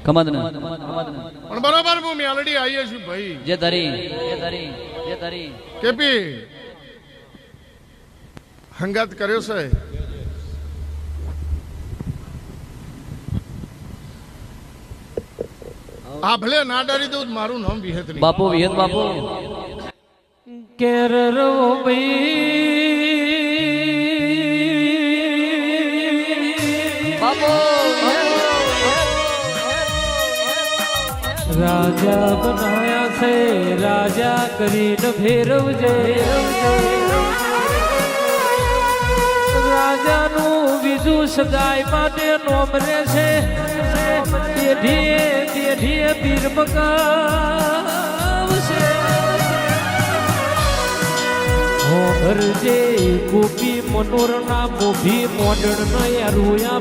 કમદન પણ બરોબર હું મેલડી આવીએ છું ભાઈ જે ધરી કેપી હંગાત કર્યો છે આ ભલે ના ડરી દઉં મારું નામ વિહત નહીં બાપુ વિહત બાપુ કેર રો બાપુ રાજા બનાયા છે રાજા કરીને ફેરવજે રાજાનું બીજું સદાય માટે નોમ રહેશે દેઢીએ પીર મકાવશે હોભરજે ગોપી મનોરના મોભી મોડણ નયા રોયા